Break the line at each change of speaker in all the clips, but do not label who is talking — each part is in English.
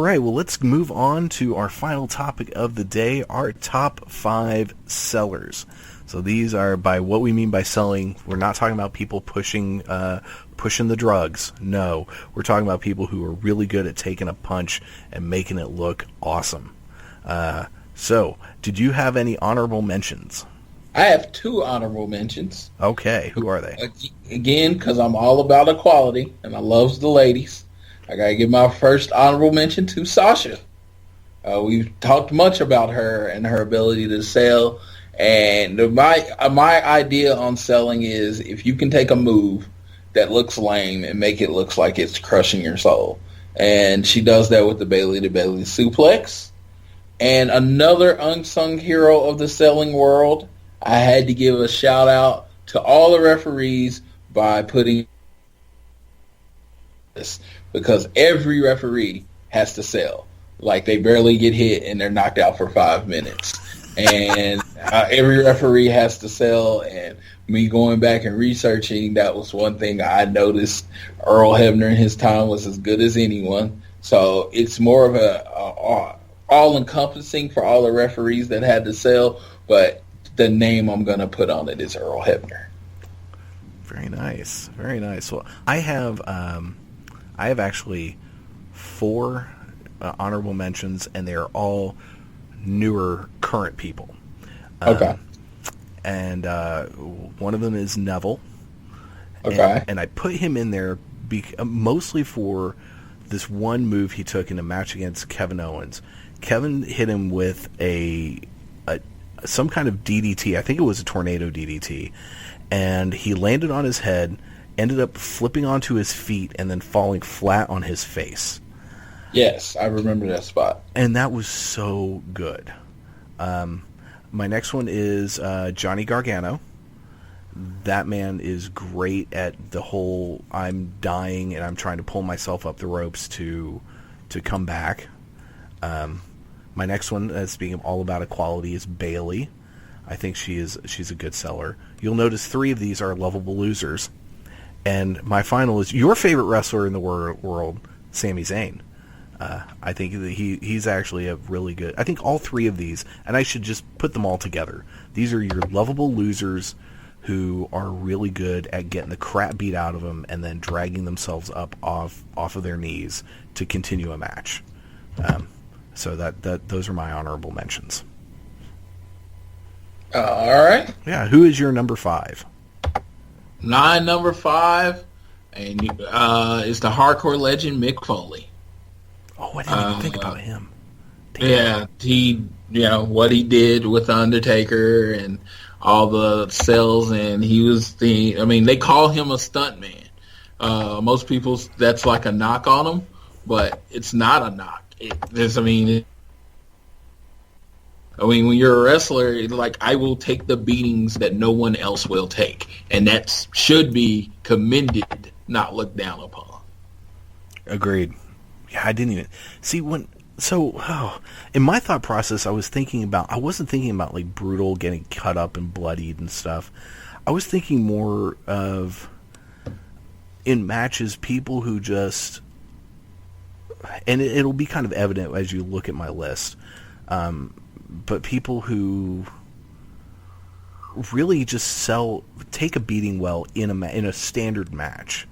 right, well, let's move on to our final topic of the day, our top 5 sellers. So these are, by what we mean by selling, we're not talking about people pushing the drugs. No, we're talking about people who are really good at taking a punch and making it look awesome. So, did you have any honorable mentions?
I have 2 honorable mentions.
Okay, who are they?
Again, because I'm all about equality, and I love the ladies. I got to give my first honorable mention to Sasha. We've talked much about her and her ability to sell. And my idea on selling is if you can take a move that looks lame and make it look like it's crushing your soul. And she does that with the Bailey to Bailey suplex. And another unsung hero of the selling world, I had to give a shout out to all the referees by putting this, because every referee has to sell. Like, they barely get hit and they're knocked out for 5 minutes. And every referee has to sell, and me going back and researching, that was one thing I noticed. Earl Hebner in his time was as good as anyone. So it's more of a all-encompassing for all the referees that had to sell, but the name I'm going to put on it is Earl Hebner.
Very nice. Very nice. Well, I have actually 4 honorable mentions, and they are all newer, current people.
Okay.
And one of them is Neville.
Okay.
And I put him in there mostly for this one move he took in a match against Kevin Owens. Kevin hit him with some kind of DDT. I think it was a tornado DDT. And he landed on his head, ended up flipping onto his feet, and then falling flat on his face.
Yes, I remember that spot.
And that was so good. My next one is Johnny Gargano. That man is great at the whole I'm dying and I'm trying to pull myself up the ropes to come back. My next one, speaking all about equality, is Bayley. I think she's a good seller. You'll notice 3 of these are lovable losers. And my final is your favorite wrestler in the world, Sami Zayn. I think that he's actually a really good... I think all 3 of these, and I should just put them all together. These are your lovable losers who are really good at getting the crap beat out of them and then dragging themselves up off of their knees to continue a match. So those are my honorable mentions.
All right.
Yeah, who is your number 5?
My number 5 and is the hardcore legend Mick Foley.
Oh, I didn't even think about him.
Damn. Yeah, what he did with Undertaker and all the sells, and he was they call him a stuntman. Most people, that's like a knock on him, but it's not a knock. When you're a wrestler, like, I will take the beatings that no one else will take, and that should be commended, not looked down upon.
Agreed. Yeah, I didn't even see in my thought process, I wasn't thinking about like brutal, getting cut up and bloodied and stuff. I was thinking more of, in matches, people who just, and it'll be kind of evident as you look at my list, but people who really just take a beating well in a standard match.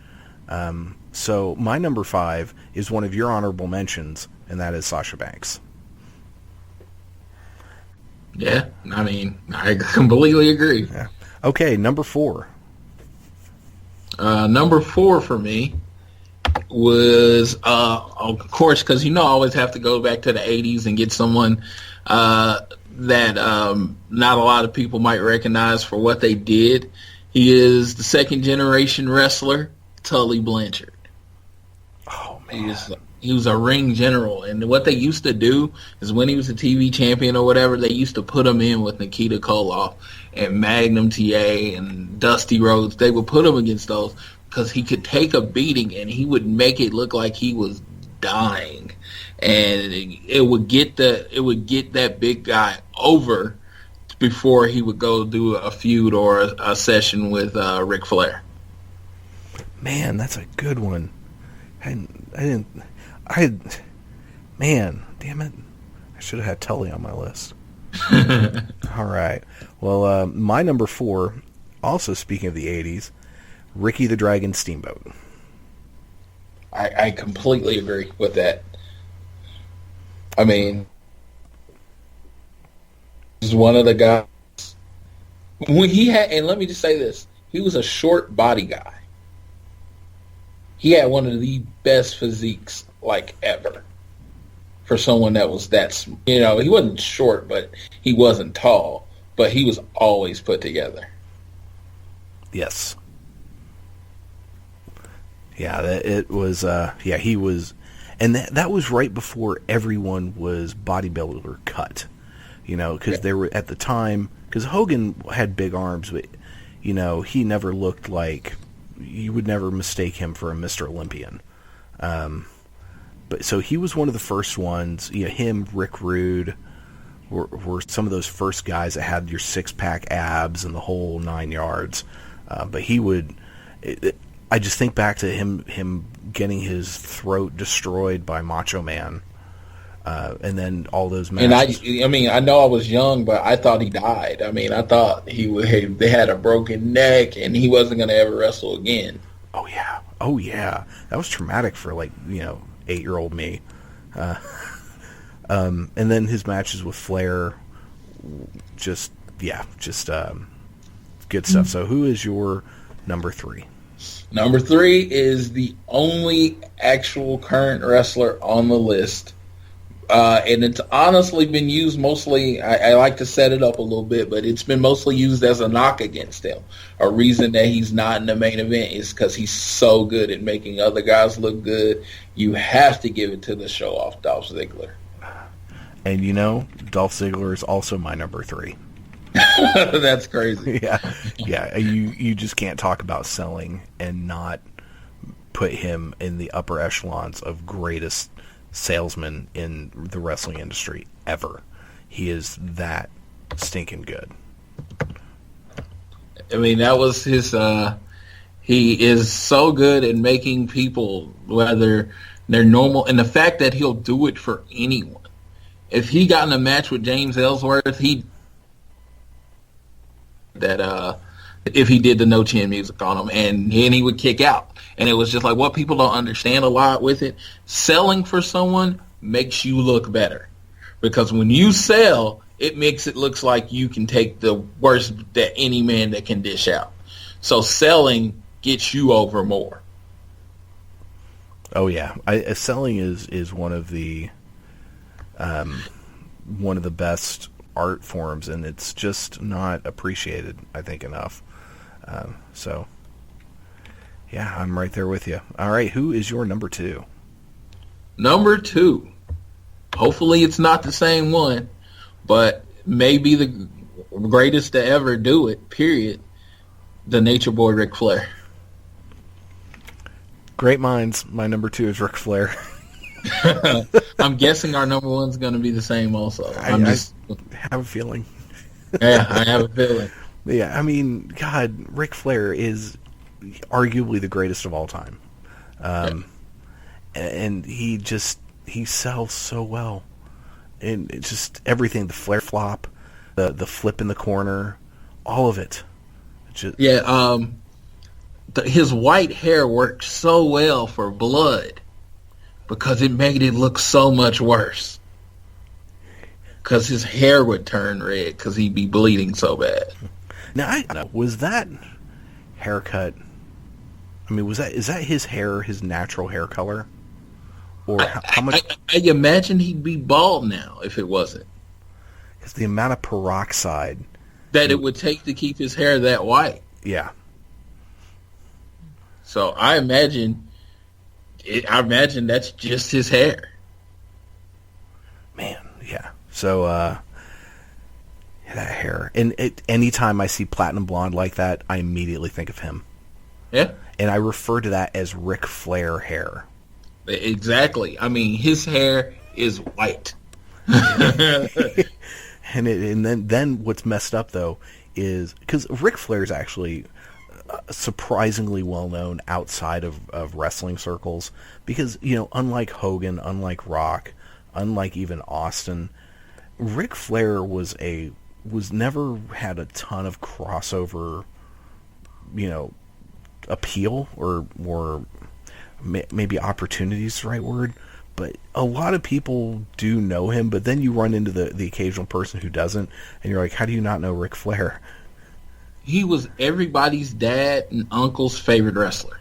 So my number 5 is one of your honorable mentions, and that is Sasha Banks.
Yeah, I completely agree.
Yeah. Okay, number 4.
Number 4 for me was, of course, because I always have to go back to the 80s and get someone that not a lot of people might recognize for what they did. He is the second generation wrestler, Tully Blanchard.
Oh, man.
He was a ring general, and what they used to do is when he was a TV champion or whatever, they used to put him in with Nikita Koloff and Magnum TA and Dusty Rhodes. They would put him against those because he could take a beating and he would make it look like he was dying, and it would get that big guy over before he would go do a feud or a session with Ric Flair.
Man, that's a good one. Man, damn it. I should have had Tully on my list. All right. Well, my number 4, also speaking of the 80s, Ricky the Dragon Steamboat.
I completely agree with that. I mean, he's one of the guys. When he had, and let me just say this, he was a short body guy. He had one of the best physiques, like, ever. For someone that was that, he wasn't short, but he wasn't tall. But he was always put together.
Yes. Yeah, it was, he was, and that was right before everyone was bodybuilder cut, because they were, at the time, because Hogan had big arms, but, he never looked like, you would never mistake him for a Mr. Olympian. But so he was one of the first ones, him, Rick Rude, were some of those first guys that had your 6-pack abs and the whole 9 yards. But he would, I just think back to him getting his throat destroyed by Macho Man, and then all those matches.
And I know I was young, but I thought he died. I thought they had a broken neck and he wasn't going to ever wrestle again.
Oh yeah, that was traumatic for 8-year-old me. And then his matches with Flair, just good stuff. So who is your number 3?
Number 3 is the only actual current wrestler on the list. And it's honestly been used mostly, I like to set it up a little bit, but it's been mostly used as a knock against him. A reason that he's not in the main event is because he's so good at making other guys look good. You have to give it to the show-off Dolph Ziggler.
And Dolph Ziggler is also my number 3.
That's crazy.
Yeah. You just can't talk about selling and not put him in the upper echelons of greatest salesman in the wrestling industry ever. He is that stinking good.
That was his. He is so good at making people, whether they're normal, and the fact that he'll do it for anyone. If he got in a match with James Ellsworth, if he did the no chin music on him, and he would kick out. And it was just like, what people don't understand a lot with it, selling for someone makes you look better. Because when you sell, it makes it look like you can take the worst that any man that can dish out. So selling gets you over more.
Oh yeah, selling is one of the best art forms, and it's just not appreciated, I think, enough. So yeah, I'm right there with you. All right, who is your number 2?
Number 2. Hopefully it's not the same one, but maybe the greatest to ever do it, period. The Nature Boy Ric Flair.
Great minds. My number 2 is Ric Flair.
I'm guessing our number 1's going to be the same also.
I have a feeling.
Yeah, I have a feeling.
Yeah, God, Ric Flair is arguably the greatest of all time. And he sells so well. And it's just everything, the Flair flop, the flip in the corner, all of it.
His white hair worked so well for blood because it made it look so much worse. Because his hair would turn red because he'd be bleeding so bad.
Now, was that haircut? Is that his hair, his natural hair color, or how much?
I imagine he'd be bald now if it wasn't.
Because the amount of peroxide
that it would take to keep his hair that white.
Yeah.
So I imagine that's just his hair.
Man, yeah. So that hair, and anytime I see platinum blonde like that, I immediately think of him.
Yeah.
And I refer to that as Ric Flair hair.
Exactly. His hair is white.
and then what's messed up though is because Ric Flair is actually surprisingly well known outside of wrestling circles because unlike Hogan, unlike Rock, unlike even Austin, Ric Flair was never had a ton of crossover, appeal or maybe opportunity is the right word. But a lot of people do know him, but then you run into the occasional person who doesn't, and you're like, how do you not know Ric Flair?
He was everybody's dad and uncle's favorite wrestler.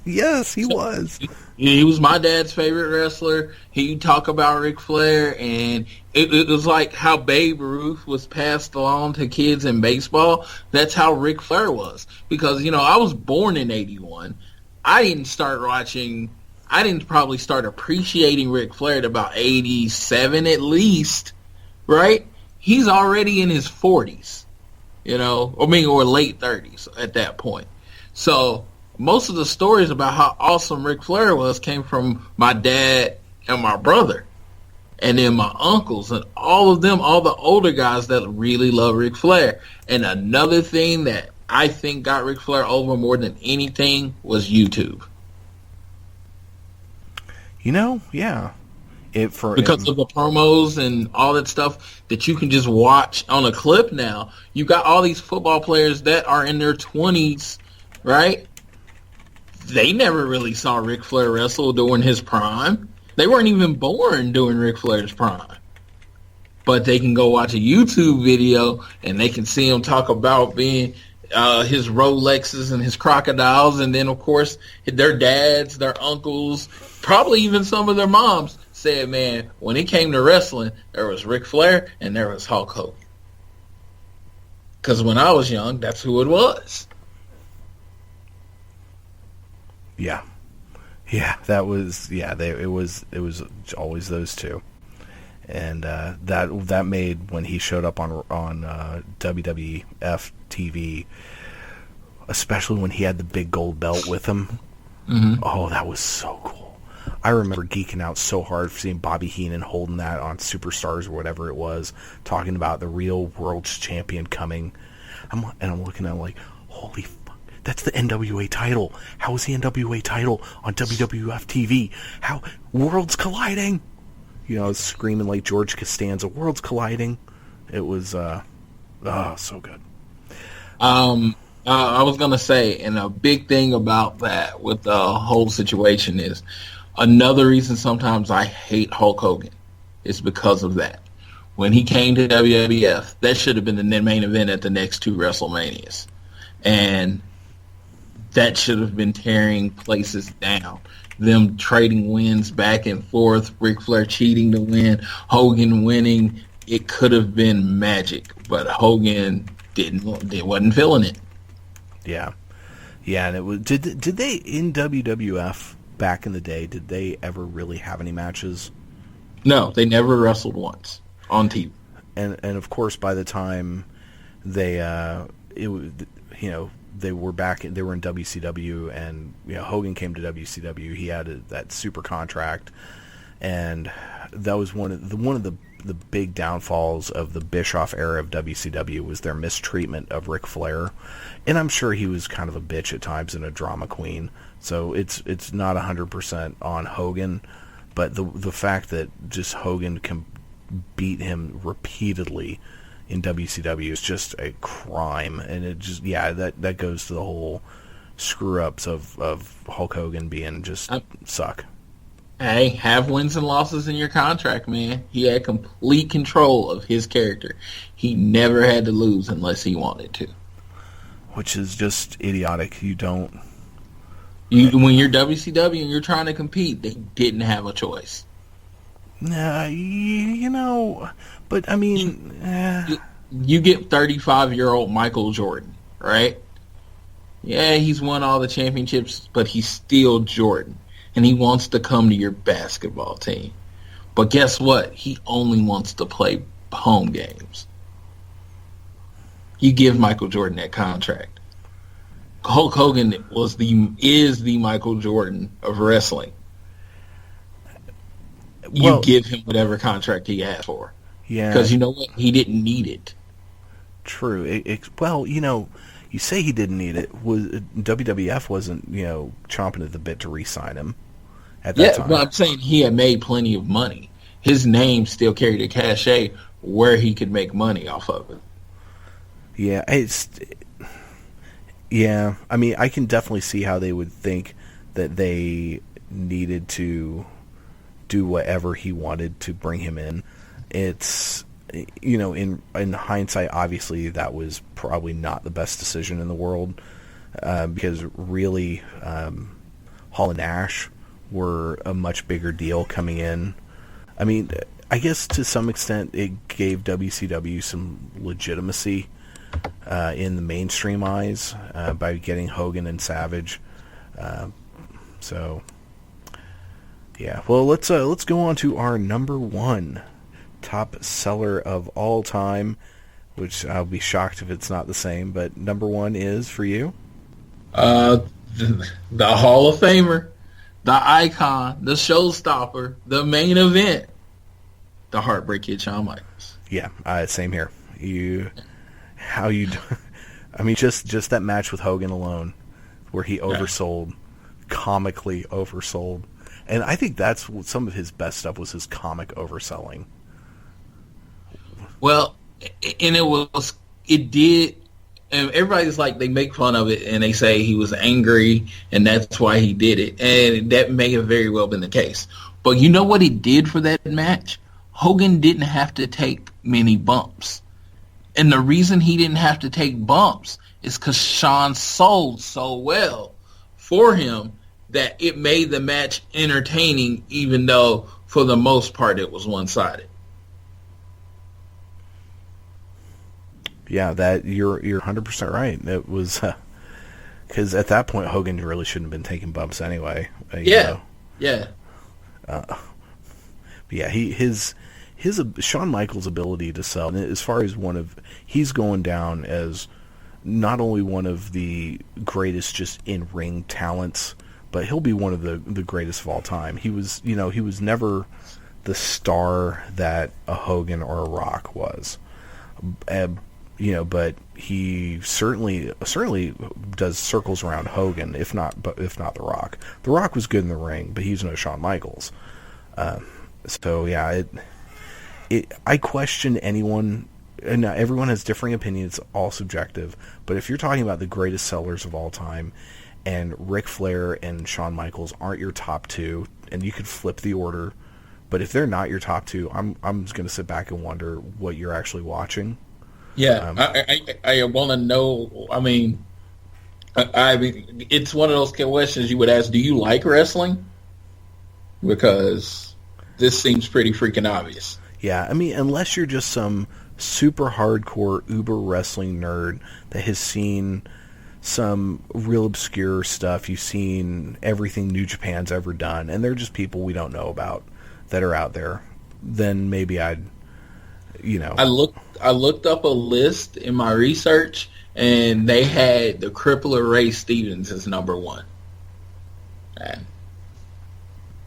Yes, he was.
He was my dad's favorite wrestler. He'd talk about Ric Flair, and it was like how Babe Ruth was passed along to kids in baseball. That's how Ric Flair was. Because, I was born in 81. I didn't probably start appreciating Ric Flair at about 87 at least, right? He's already in his 40s, or late 30s at that point. So most of the stories about how awesome Ric Flair was came from my dad and my brother, and then my uncles and all of them, all the older guys that really love Ric Flair. And another thing that I think got Ric Flair over more than anything was YouTube.
Yeah.
Because of the promos and all that stuff that you can just watch on a clip now. You got all these football players that are in their 20s, right? They never really saw Ric Flair wrestle during his prime. They weren't even born during Ric Flair's prime. But they can go watch a YouTube video and they can see him talk about being his Rolexes and his crocodiles, and then of course their dads, their uncles, probably even some of their moms said, man, when it came to wrestling, there was Ric Flair and there was Hulk Hogan. Because when I was young, that's who it was.
Yeah, it was always those two, and that made when he showed up on WWF TV, especially when he had the big gold belt with him. Mm-hmm. Oh, that was so cool. I remember geeking out so hard for seeing Bobby Heenan holding that on Superstars or whatever it was, talking about the real world champion coming. I'm looking at him like, holy fuck, that's the NWA title. How is the NWA title on WWF TV? How worlds colliding? Screaming like George Costanza, worlds colliding. It was so good.
I was going to say, and a big thing about that with the whole situation is another reason sometimes I hate Hulk Hogan is because of that. When he came to WWF, that should have been the main event at the next two WrestleManias. And that should have been tearing places down. Them trading wins back and forth, Ric Flair cheating to win, Hogan winning. It could have been magic, but Hogan wasn't feeling it.
Yeah, and it was. Did they in WWF back in the day? Did they ever really have any matches?
No, they never wrestled once on TV.
And of course, by the time they they were back. They were in WCW, and Hogan came to WCW. He had that super contract, and that was one of the big downfalls of the Bischoff era of WCW was their mistreatment of Ric Flair. And I'm sure he was kind of a bitch at times and a drama queen. So it's not 100% on Hogan, but the fact that just Hogan can beat him repeatedly in WCW is just a crime. And it just, that goes to the whole screw-ups of Hulk Hogan being just suck.
Hey, have wins and losses in your contract, man. He had complete control of his character. He never had to lose unless he wanted to.
Which is just idiotic. When
you're WCW and you're trying to compete, they didn't have a choice.
But I mean...
You get 35-year-old Michael Jordan, right? Yeah, he's won all the championships, but he's still Jordan. And he wants to come to your basketball team. But guess what? He only wants to play home games. You give Michael Jordan that contract. Hulk Hogan is the Michael Jordan of wrestling. You give him whatever contract he asked for.
Yeah.
Because you know what? He didn't need it.
True. You say he didn't need it. WWF wasn't, chomping at the bit to re-sign him. at that time.
But I'm saying he had made plenty of money. His name still carried a cachet where he could make money off of it.
Yeah, I mean, I can definitely see how they would think that they needed to do whatever he wanted to bring him in. It's, in hindsight, obviously that was probably not the best decision in the world, because really, Hall and Nash were a much bigger deal coming in. I mean, I guess to some extent it gave WCW some legitimacy in the mainstream eyes by getting Hogan and Savage. So, yeah. Well, let's go on to our number one top seller of all time, which I'll be shocked if it's not the same. But number one is for you.
The Hall of Famer, the icon, the showstopper, the main event, the Heartbreak Kid, Shawn Michaels.
Yeah, same here. I mean, just that match with Hogan alone, where he oversold, comically oversold, and I think that's some of his best stuff was his comic overselling.
Well, and it did. And everybody's like, they make fun of it and they say he was angry and that's why he did it. And that may have very well been the case. But you know what he did for that match? Hogan didn't have to take many bumps. And the reason he didn't have to take bumps is because Shawn sold so well for him that it made the match entertaining, even though for the most part it was one-sided.
Yeah, that you're 100% right. It was because at that point Hogan really shouldn't have been taking bumps anyway.
Yeah.
His Shawn Michaels' ability to sell, as far as he's going down as not only one of the greatest just in ring talents, but he'll be one of the greatest of all time. He was never the star that a Hogan or a Rock was. But he certainly does circles around Hogan, if not The Rock. The Rock was good in the ring, but he's no Shawn Michaels. So yeah, I question anyone, and everyone has differing opinions. It's all subjective. But if you're talking about the greatest sellers of all time, and Ric Flair and Shawn Michaels aren't your top two, and you could flip the order, but if they're not your top two, I'm just going to sit back and wonder what you're actually watching.
Yeah, I want to know. I mean, it's one of those questions you would ask, do you like wrestling? Because this seems pretty freaking obvious.
Yeah, I mean, unless you're just some super hardcore uber wrestling nerd that has seen some real obscure stuff, you've seen everything New Japan's ever done, and they're just people we don't know about that are out there, then maybe I'd. I looked up a list in my research, and they had the Crippler Ray Stevens as number one. And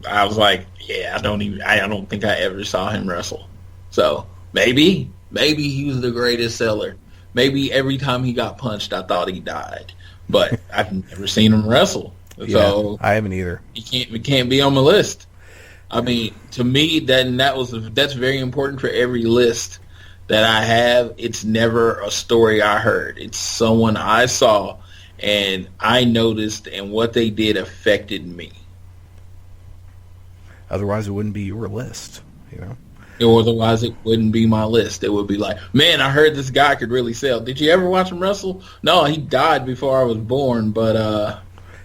I was like, yeah, I don't think I ever saw him wrestle. So maybe he was the greatest seller. Maybe every time he got punched, I thought he died. But I've never seen him wrestle. So I haven't either.
He can't be on my list. I mean, to me, that's very important for every list that I have. It's never a story I heard. It's someone I saw and I noticed, and what they did affected me.
Otherwise, it wouldn't be your list,
Or otherwise, it wouldn't be my list. It would be like, man, I heard this guy could really sell. Did you ever watch him wrestle? No, he died before I was born, but...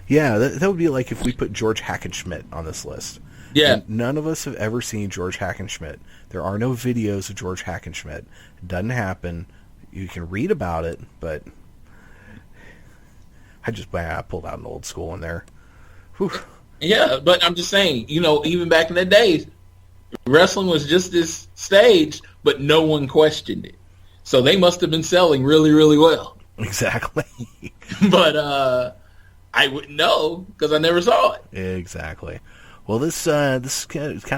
Yeah, that would be like if we put George Hackenschmidt on this list.
Yeah.
And none of us have ever seen George Hackenschmidt. There are no videos of George Hackenschmidt. It doesn't happen. You can read about it, but I pulled out an old school in there. Whew.
Yeah, but I'm just saying, even back in the days, wrestling was just this stage, but no one questioned it. So they must have been selling really, really well.
Exactly.
But I wouldn't know because I never saw it.
Exactly. Well, this kind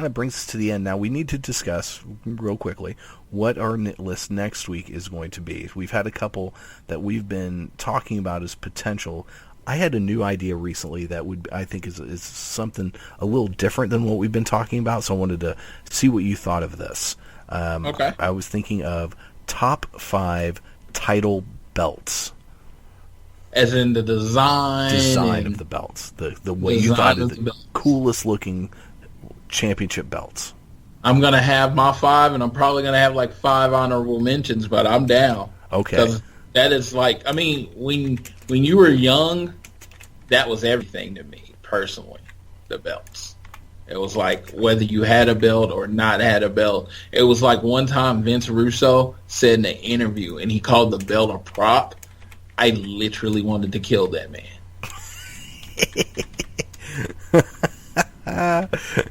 of brings us to the end. Now, we need to discuss real quickly what our list next week is going to be. We've had a couple that we've been talking about as potential. I had a new idea recently that I think is something a little different than what we've been talking about. So I wanted to see what you thought of this.
Okay.
I was thinking of top 5 title belts.
As in the design
Of the belts, the way you thought of the coolest looking championship belts.
I'm gonna have my 5, and I'm probably gonna have like 5 honorable mentions, but I'm down.
Okay.
Because that is like, I mean, when you were young, that was everything to me personally. The belts. It was like whether you had a belt or not had a belt. It was like one time Vince Russo said in an interview, and he called the belt a prop. I literally wanted to kill that man.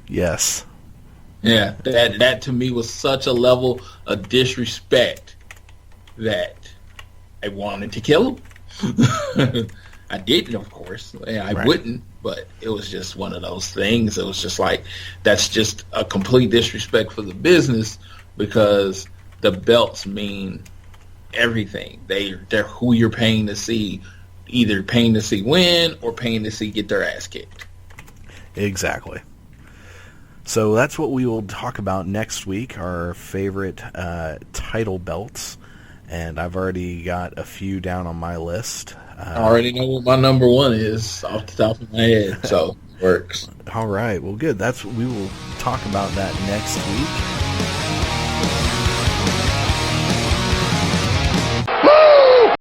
Yes.
Yeah, that to me was such a level of disrespect that I wanted to kill him. I didn't, of course. I wouldn't, but it was just one of those things. It was just like, that's just a complete disrespect for the business, because the belts mean everything. They're who you're paying to see, either paying to see win or paying to see get their ass kicked.
Exactly. So that's what we will talk about next week, our favorite title belts. And I've already got a few down on my list.
I already know what my number 1 is off the top of my head, so it works.
All right. Well, good. We will talk about that next week.